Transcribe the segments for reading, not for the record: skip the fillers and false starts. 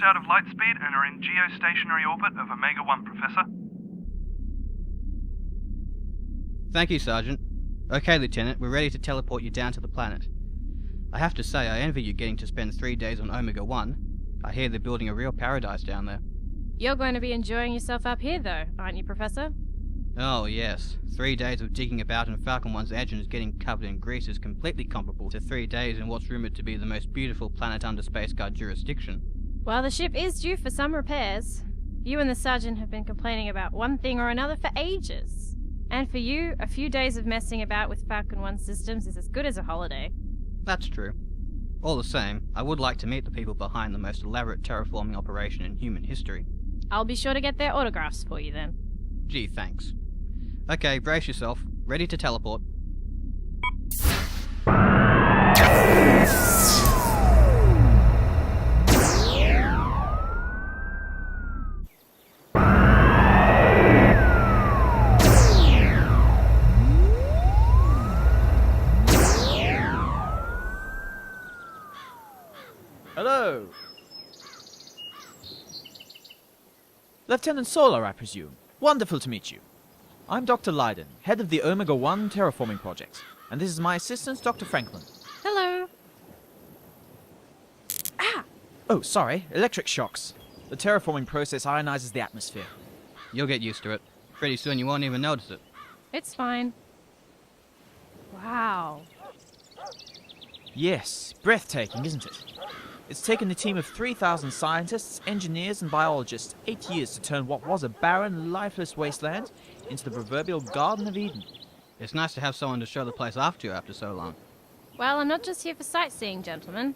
out of light speed and are in geostationary orbit of Omega-1, Professor. Thank you, Sergeant. Okay, Lieutenant, we're ready to teleport you down to the planet. I have to say, I envy you getting to spend 3 days on Omega-1. I hear they're building a real paradise down there. You're going to be enjoying yourself up here, though, aren't you, Professor? Oh, yes. 3 days of digging about in Falcon 1's engines getting covered in grease is completely comparable to 3 days in what's rumoured to be the most beautiful planet under Space Guard jurisdiction. Well, the ship is due for some repairs. You and the Sergeant have been complaining about one thing or another for ages. And for you, a few days of messing about with Falcon 1 systems is as good as a holiday. That's true. All the same, I would like to meet the people behind the most elaborate terraforming operation in human history. I'll be sure to get their autographs for you then. Gee, thanks. Okay, brace yourself. Ready to teleport. Hello. Lieutenant Solar, I presume. Wonderful to meet you. I'm Dr. Leyden, head of the Omega-1 terraforming project, and this is my assistant, Dr. Franklin. Hello. Ah! Oh, sorry, electric shocks. The terraforming process ionizes the atmosphere. You'll get used to it. Pretty soon you won't even notice it. It's fine. Wow. Yes, breathtaking, isn't it? It's taken a team of 3,000 scientists, engineers, and biologists 8 years to turn what was a barren, lifeless wasteland into the proverbial Garden of Eden. It's nice to have someone to show the place after you after so long. Well, I'm not just here for sightseeing, gentlemen.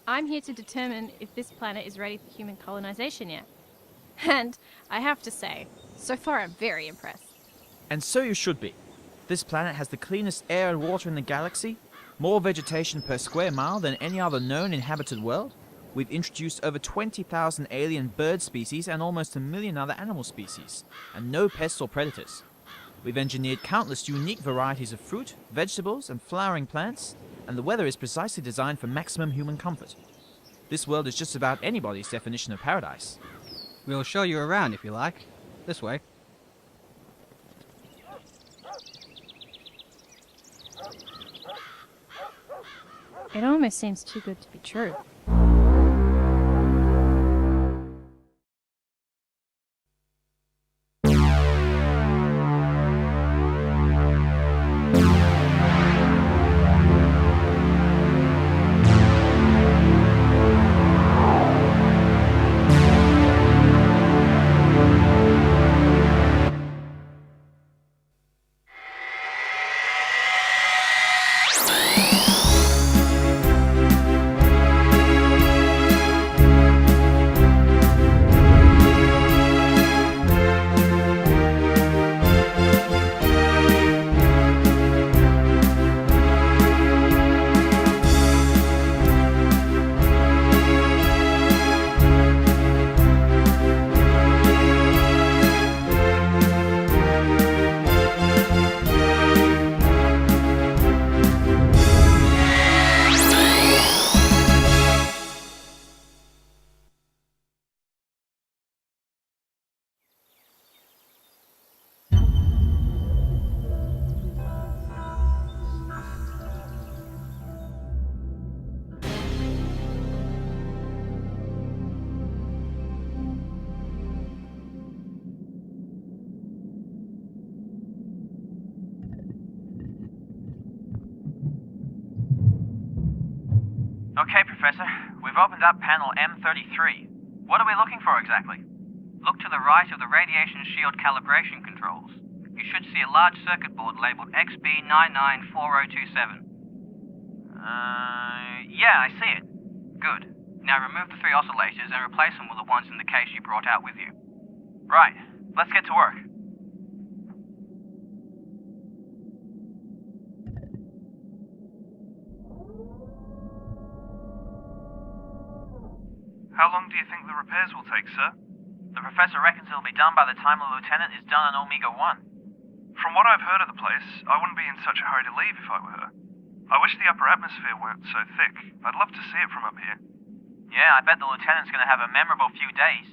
I'm here to determine if this planet is ready for human colonization yet. And I have to say, so far I'm very impressed. And so you should be. This planet has the cleanest air and water in the galaxy, more vegetation per square mile than any other known inhabited world. We've introduced over 20,000 alien bird species and almost 1 million other animal species, and no pests or predators. We've engineered countless unique varieties of fruit, vegetables, and flowering plants, and the weather is precisely designed for maximum human comfort. This world is just about anybody's definition of paradise. We'll show you around if you like. This way. It almost seems too good to be true. Okay, Professor. We've opened up panel M33. What are we looking for exactly? Look to the right of the radiation shield calibration controls. You should see a large circuit board labeled XB994027. Yeah, I see it. Good. Now remove the 3 oscillators and replace them with the ones in the case you brought out with you. Right. Let's get to work. How long do you think the repairs will take, sir? The Professor reckons it'll be done by the time the Lieutenant is done on Omega-1. From what I've heard of the place, I wouldn't be in such a hurry to leave if I were her. I wish the upper atmosphere weren't so thick. I'd love to see it from up here. Yeah, I bet the lieutenant's gonna have a memorable few days.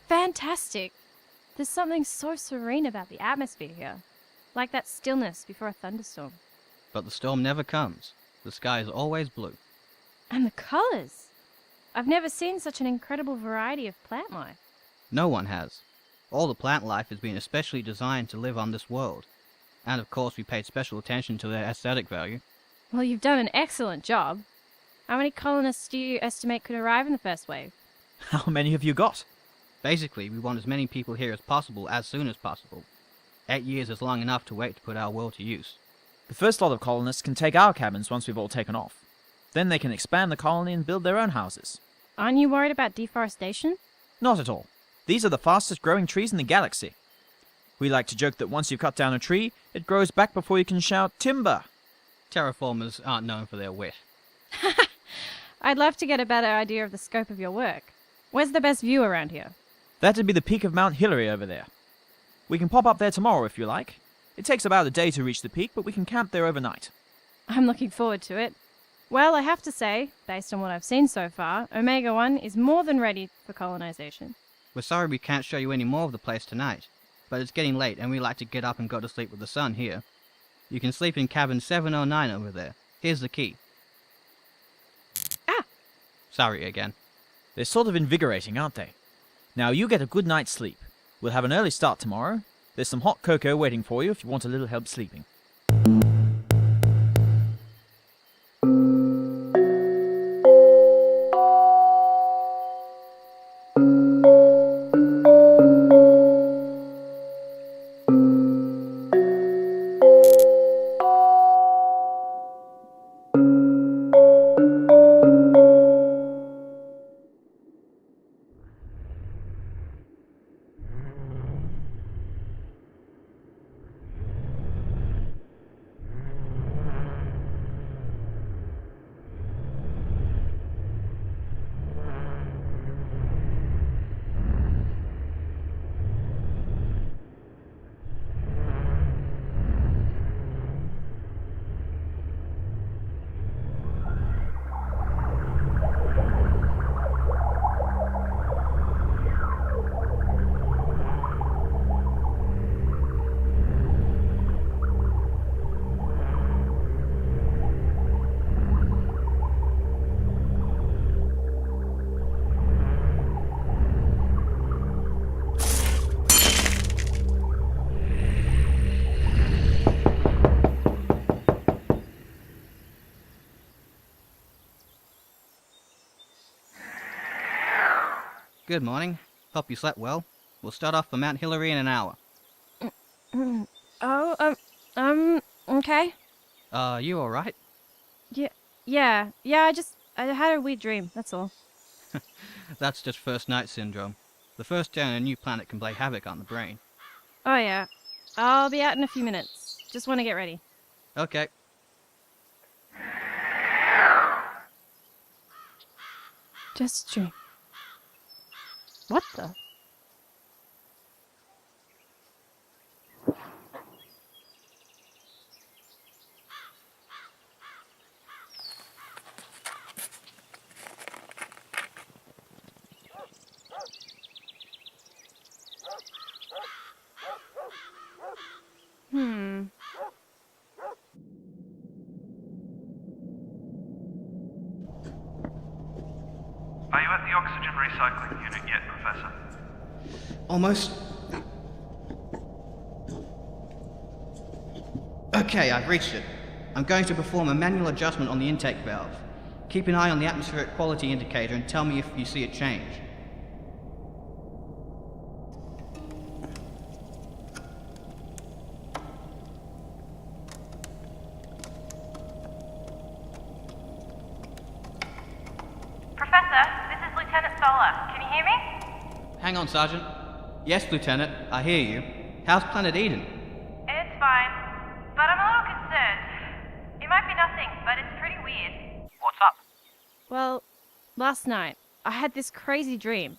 Fantastic! There's something so serene about the atmosphere here. Like that stillness before a thunderstorm. But the storm never comes. The sky is always blue. And the colours! I've never seen such an incredible variety of plant life. No one has. All the plant life has been especially designed to live on this world. And of course we paid special attention to their aesthetic value. Well, you've done an excellent job. How many colonists do you estimate could arrive in the first wave? How many have you got? Basically, we want as many people here as possible as soon as possible. 8 years is long enough to wait to put our world to use. The first lot of colonists can take our cabins once we've all taken off. Then they can expand the colony and build their own houses. Aren't you worried about deforestation? Not at all. These are the fastest growing trees in the galaxy. We like to joke that once you cut down a tree, it grows back before you can shout, "Timber!" Terraformers aren't known for their wit. I'd love to get a better idea of the scope of your work. Where's the best view around here? That'd be the peak of Mount Hillary over there. We can pop up there tomorrow if you like. It takes about a day to reach the peak, but we can camp there overnight. I'm looking forward to it. Well, I have to say, based on what I've seen so far, Omega-1 is more than ready for colonization. We're sorry we can't show you any more of the place tonight, but it's getting late and we like to get up and go to sleep with the sun here. You can sleep in cabin 709 over there. Here's the key. Ah! Sorry again. They're sort of invigorating, aren't they? Now you get a good night's sleep. We'll have an early start tomorrow. There's some hot cocoa waiting for you if you want a little help sleeping. Good morning. Hope you slept well. We'll start off for Mount Hillary in an hour. Okay. You alright? Yeah, I had a weird dream, that's all. That's just first night syndrome. The first day on a new planet can play havoc on the brain. Oh yeah. I'll be out in a few minutes. Just want to get ready. Okay. Just a dream. What the? Are you at the oxygen recycling unit yet, Professor? Almost. Okay, I've reached it. I'm going to perform a manual adjustment on the intake valve. Keep an eye on the atmospheric quality indicator and tell me if you see it change. Hang on, Sergeant. Yes, Lieutenant, I hear you. How's Planet Eden? It's fine, but I'm a little concerned. It might be nothing, but it's pretty weird. What's up? Well, last night, I had this crazy dream.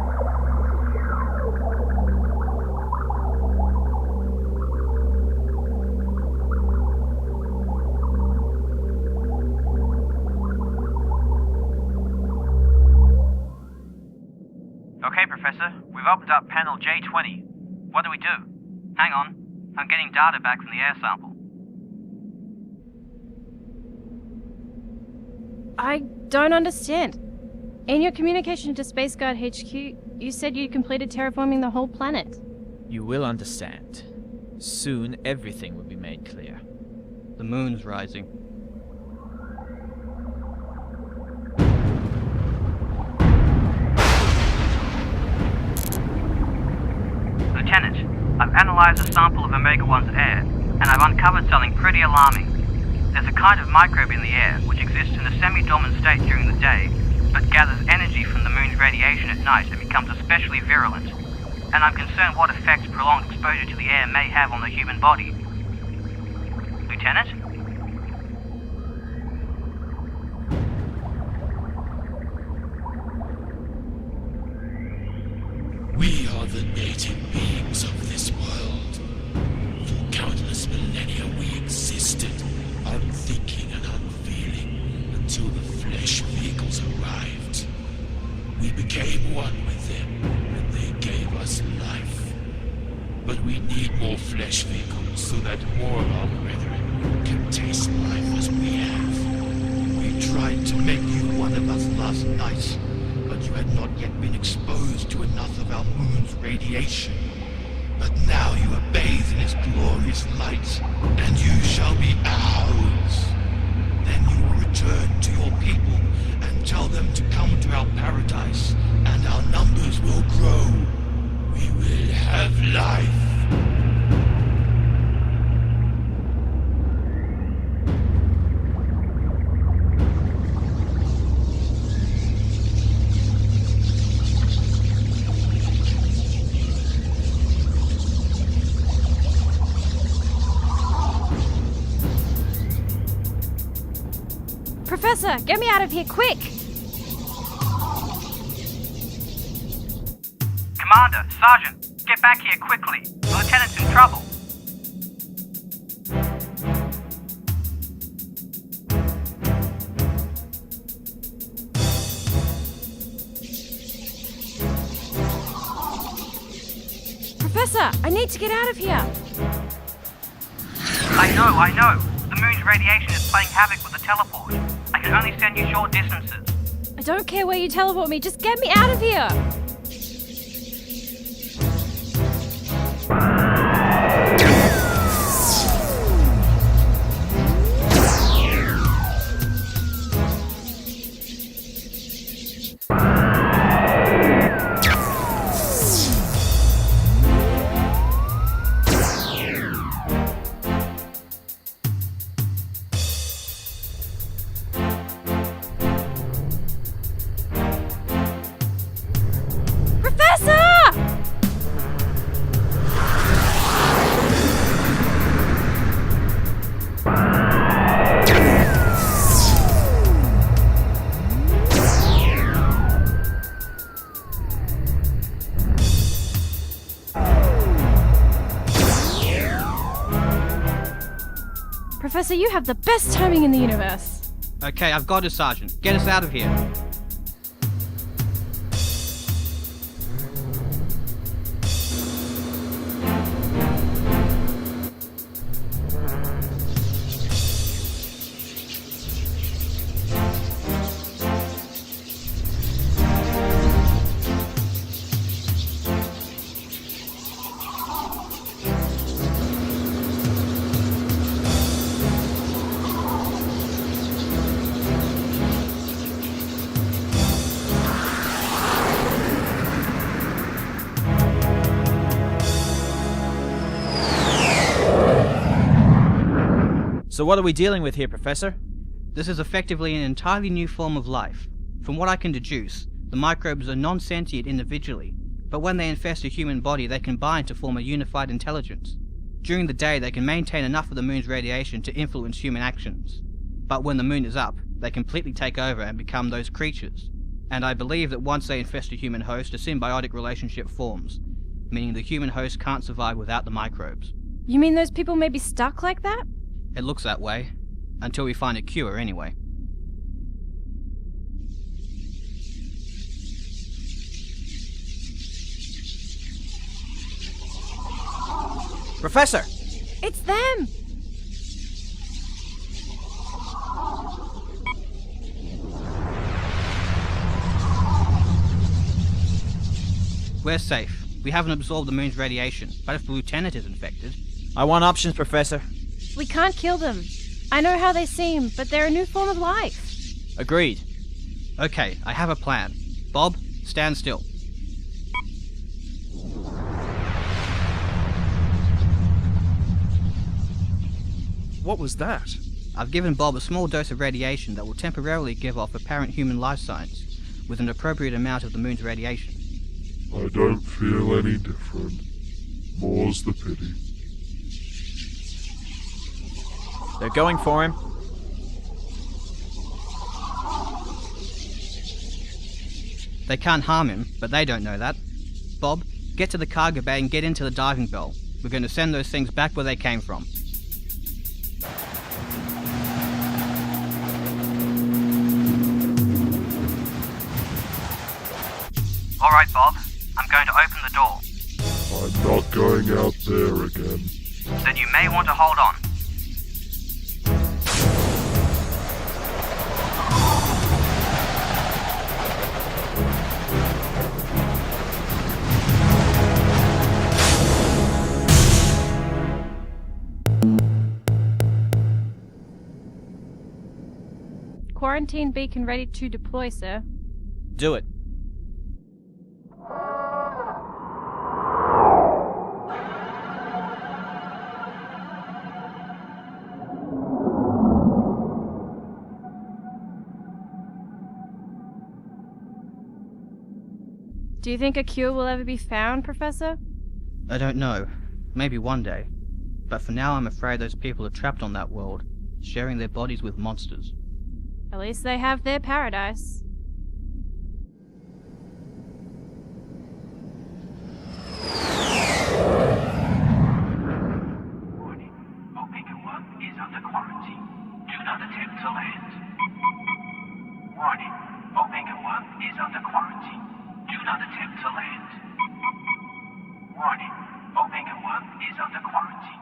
We've opened up panel J20. What do we do? Hang on. I'm getting data back from the air sample. I don't understand. In your communication to Space Guard HQ, you said you completed terraforming the whole planet. You will understand. Soon everything will be made clear. The moon's rising. Lieutenant, I've analysed a sample of Omega-1's air, and I've uncovered something pretty alarming. There's a kind of microbe in the air which exists in a semi-dormant state during the day, but gathers energy from the moon's radiation at night and becomes especially virulent. And I'm concerned what effects prolonged exposure to the air may have on the human body. Lieutenant? We are the native beings of this world. For countless millennia we existed, unthinking and unfeeling, until the flesh vehicles arrived. We became one with them, and they gave us life. But we need more flesh vehicles so that more of our brethren can taste life as we have. We tried to make you one of us last night, but you had not yet been exposed to enough of our moon's radiation. But now you are bathed in its glorious light, and you shall be ours. Then you will return to your people and tell them to come to our paradise, and our numbers will grow. We will have life. Professor, get me out of here, quick! Commander, Sergeant, get back here quickly. The lieutenant's in trouble. Professor, I need to get out of here! I know. The moon's radiation is playing havoc with the teleport. I can only send you short distances. I don't care where you teleport me, just get me out of here! Professor, you have the best timing in the universe. Okay, I've got it, Sergeant. Get us out of here. So what are we dealing with here, Professor? This is effectively an entirely new form of life. From what I can deduce, the microbes are non-sentient individually, but when they infest a human body they combine to form a unified intelligence. During the day they can maintain enough of the moon's radiation to influence human actions. But when the moon is up, they completely take over and become those creatures. And I believe that once they infest a human host, a symbiotic relationship forms, meaning the human host can't survive without the microbes. You mean those people may be stuck like that? It looks that way. Until we find a cure, anyway. Professor! It's them! We're safe. We haven't absorbed the moon's radiation, but if the lieutenant is infected... I want options, Professor. We can't kill them. I know how they seem, but they're a new form of life. Agreed. Okay, I have a plan. Bob, stand still. What was that? I've given Bob a small dose of radiation that will temporarily give off apparent human life signs, with an appropriate amount of the moon's radiation. I don't feel any different. More's the pity. They're going for him. They can't harm him, but they don't know that. Bob, get to the cargo bay and get into the diving bell. We're going to send those things back where they came from. Alright, Bob. I'm going to open the door. I'm not going out there again. Then you may want to hold on. Quarantine beacon ready to deploy, sir. Do it. Do you think a cure will ever be found, Professor? I don't know. Maybe one day. But for now I'm afraid those people are trapped on that world, sharing their bodies with monsters. At least they have their paradise. Warning. Omega 1 is under quarantine. Do not attempt to land. Warning. Omega 1 is under quarantine. Do not attempt to land. Warning. Omega 1 is under quarantine.